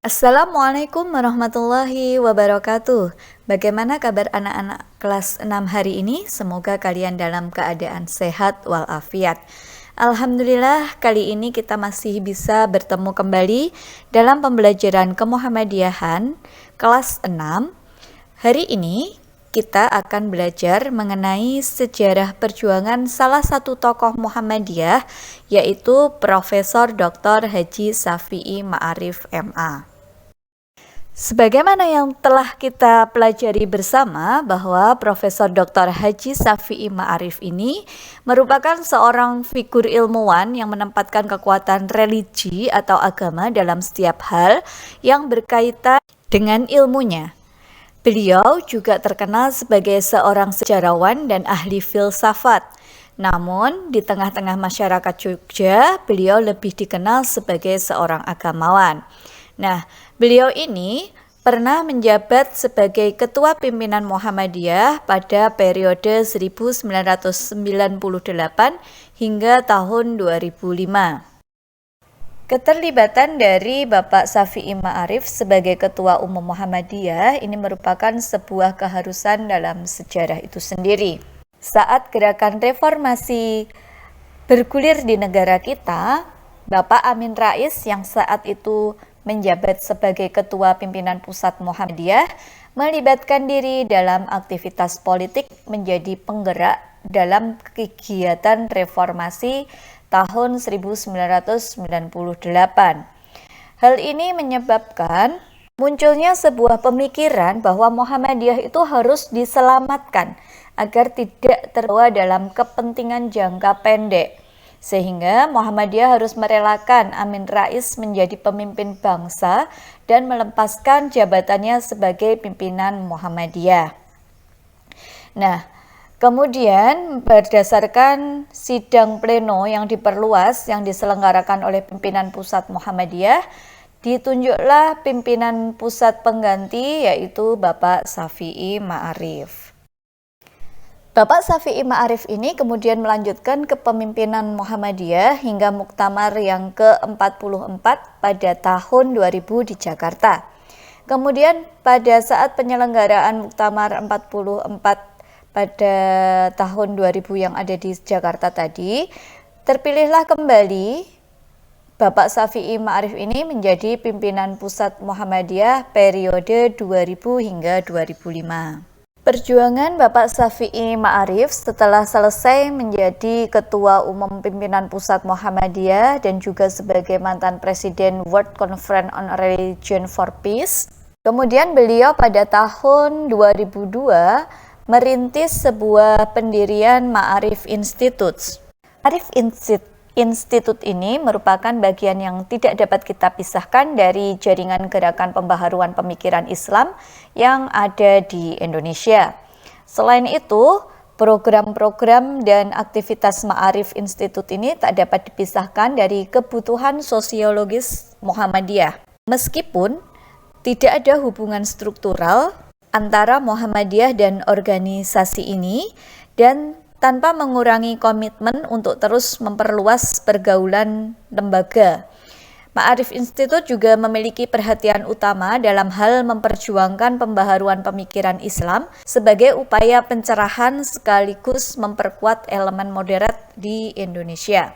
Assalamualaikum warahmatullahi wabarakatuh. Bagaimana kabar anak-anak kelas 6 hari ini? Semoga kalian dalam keadaan sehat walafiat. Alhamdulillah, kali ini kita masih bisa bertemu kembali dalam pembelajaran kemuhammadiyahan kelas 6. Hari ini kita akan belajar mengenai sejarah perjuangan salah satu tokoh Muhammadiyah, yaitu Profesor Dr. Haji Syafi'i Ma'arif MA. Sebagaimana yang telah kita pelajari bersama bahwa Profesor Dr. Haji Syafi'i Ma'arif ini merupakan seorang figur ilmuwan yang menempatkan kekuatan religi atau agama dalam setiap hal yang berkaitan dengan ilmunya. Beliau juga terkenal sebagai seorang sejarawan dan ahli filsafat. Namun, di tengah-tengah masyarakat Jogja, beliau lebih dikenal sebagai seorang agamawan. Nah, beliau ini pernah menjabat sebagai Ketua Pimpinan Muhammadiyah pada periode 1998 hingga tahun 2005. Keterlibatan dari Bapak Syafi'i Ma'arif sebagai Ketua Umum Muhammadiyah ini merupakan sebuah keharusan dalam sejarah itu sendiri. Saat gerakan reformasi bergulir di negara kita, Bapak Amin Rais yang saat itu menjabat sebagai Ketua Pimpinan Pusat Muhammadiyah melibatkan diri dalam aktivitas politik menjadi penggerak dalam kegiatan reformasi tahun 1998. Hal ini menyebabkan munculnya sebuah pemikiran bahwa Muhammadiyah itu harus diselamatkan agar tidak terbawa dalam kepentingan jangka pendek. Sehingga Muhammadiyah harus merelakan Amin Rais menjadi pemimpin bangsa dan melepaskan jabatannya sebagai pimpinan Muhammadiyah. Nah, kemudian berdasarkan sidang pleno yang diperluas yang diselenggarakan oleh pimpinan pusat Muhammadiyah, ditunjuklah pimpinan pusat pengganti yaitu Bapak Syafi'i Ma'arif. Bapak Syafi'i Ma'arif ini kemudian melanjutkan kepemimpinan Muhammadiyah hingga muktamar yang ke-44 pada tahun 2000 di Jakarta. Kemudian pada saat penyelenggaraan muktamar 44 pada tahun 2000 yang ada di Jakarta tadi, terpilihlah kembali Bapak Syafi'i Ma'arif ini menjadi pimpinan pusat Muhammadiyah periode 2000 hingga 2005. Perjuangan Bapak Syafi'i Ma'arif setelah selesai menjadi Ketua Umum Pimpinan Pusat Muhammadiyah dan juga sebagai mantan Presiden World Conference on Religion for Peace. Kemudian beliau pada tahun 2002 merintis sebuah pendirian Ma'arif Institute. Ma'arif Institute ini merupakan bagian yang tidak dapat kita pisahkan dari jaringan gerakan pembaharuan pemikiran Islam yang ada di Indonesia. Selain itu, program-program dan aktivitas Ma'arif Institute ini tak dapat dipisahkan dari kebutuhan sosiologis Muhammadiyah. Meskipun tidak ada hubungan struktural antara Muhammadiyah dan organisasi ini dan tanpa mengurangi komitmen untuk terus memperluas pergaulan lembaga. Ma'arif Institute juga memiliki perhatian utama dalam hal memperjuangkan pembaharuan pemikiran Islam sebagai upaya pencerahan sekaligus memperkuat elemen moderat di Indonesia.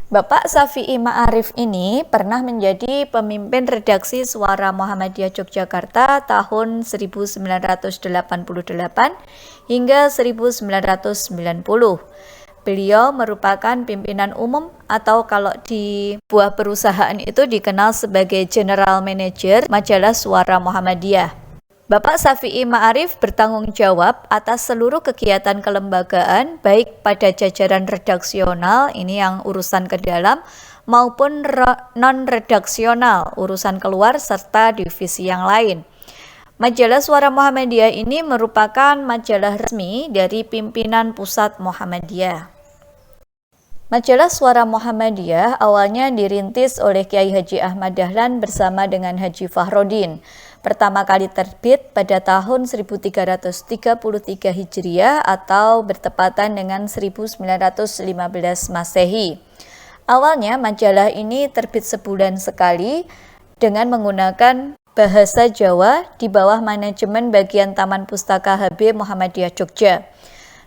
Bapak Syafi'i Ma'arif ini pernah menjadi pemimpin redaksi Suara Muhammadiyah Yogyakarta tahun 1988 hingga 1990. Beliau merupakan pimpinan umum atau kalau di buah perusahaan itu dikenal sebagai General Manager majalah Suara Muhammadiyah. Bapak Syafi'i Ma'arif bertanggung jawab atas seluruh kegiatan kelembagaan baik pada jajaran redaksional, ini yang urusan ke dalam, maupun non-redaksional, urusan keluar serta divisi yang lain. Majalah Suara Muhammadiyah ini merupakan majalah resmi dari pimpinan pusat Muhammadiyah. Majalah Suara Muhammadiyah awalnya dirintis oleh Kiai Haji Ahmad Dahlan bersama dengan Haji Fahrudin. Pertama kali terbit pada tahun 1333 Hijriah atau bertepatan dengan 1915 Masehi. Awalnya majalah ini terbit sebulan sekali dengan menggunakan bahasa Jawa di bawah manajemen bagian Taman Pustaka HB Muhammadiyah Jogja.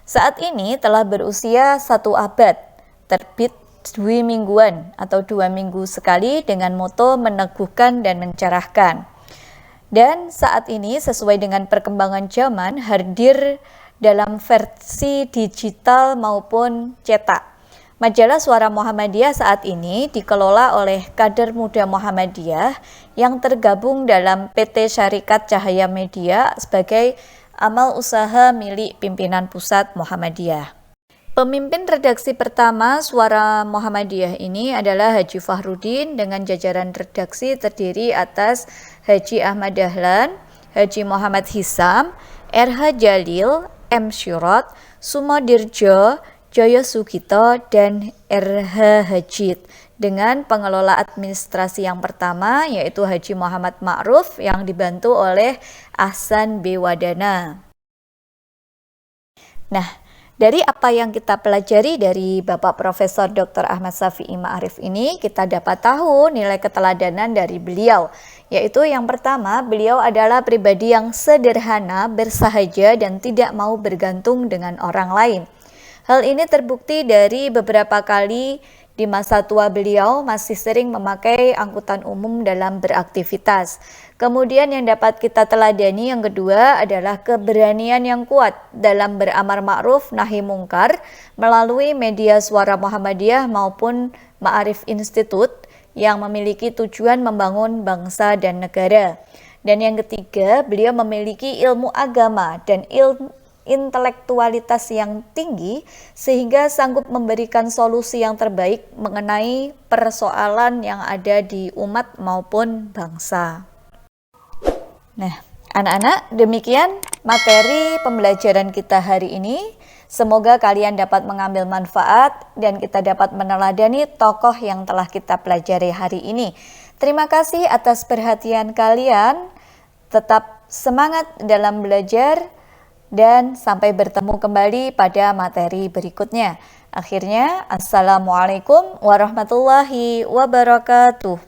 Saat ini telah berusia 1 abad, terbit 2 mingguan atau 2 minggu sekali dengan moto meneguhkan dan mencerahkan. Dan saat ini sesuai dengan perkembangan zaman hadir dalam versi digital maupun cetak. Majalah Suara Muhammadiyah saat ini dikelola oleh kader muda Muhammadiyah yang tergabung dalam PT Syarikat Cahaya Media sebagai amal usaha milik pimpinan pusat Muhammadiyah. Pemimpin redaksi pertama Suara Muhammadiyah ini adalah Haji Fahrudin dengan jajaran redaksi terdiri atas Haji Ahmad Dahlan, Haji Muhammad Hisam, RH Jalil, M. Syurat, Sumodirjo, Joyo Sugito, dan RH Hajid dengan pengelola administrasi yang pertama yaitu Haji Muhammad Ma'ruf yang dibantu oleh Ahsan B. Wadana. Nah, dari apa yang kita pelajari dari Bapak Profesor Dr. Ahmad Syafi'i Ma'arif ini, kita dapat tahu nilai keteladanan dari beliau. Yaitu yang pertama, beliau adalah pribadi yang sederhana, bersahaja, dan tidak mau bergantung dengan orang lain. Hal ini terbukti dari beberapa kali di masa tua beliau masih sering memakai angkutan umum dalam beraktivitas. Kemudian yang dapat kita teladani yang kedua adalah keberanian yang kuat dalam beramar ma'ruf nahi mungkar melalui media Suara Muhammadiyah maupun Ma'arif Institute yang memiliki tujuan membangun bangsa dan negara. Dan yang ketiga, beliau memiliki ilmu agama dan intelektualitas yang tinggi sehingga sanggup memberikan solusi yang terbaik mengenai persoalan yang ada di umat maupun bangsa. Nah, anak-anak, demikian materi pembelajaran kita hari ini. Semoga kalian dapat mengambil manfaat dan kita dapat meneladani tokoh yang telah kita pelajari hari ini. Terima kasih atas perhatian kalian. Tetap semangat dalam belajar dan sampai bertemu kembali pada materi berikutnya. Akhirnya, Assalamualaikum warahmatullahi wabarakatuh.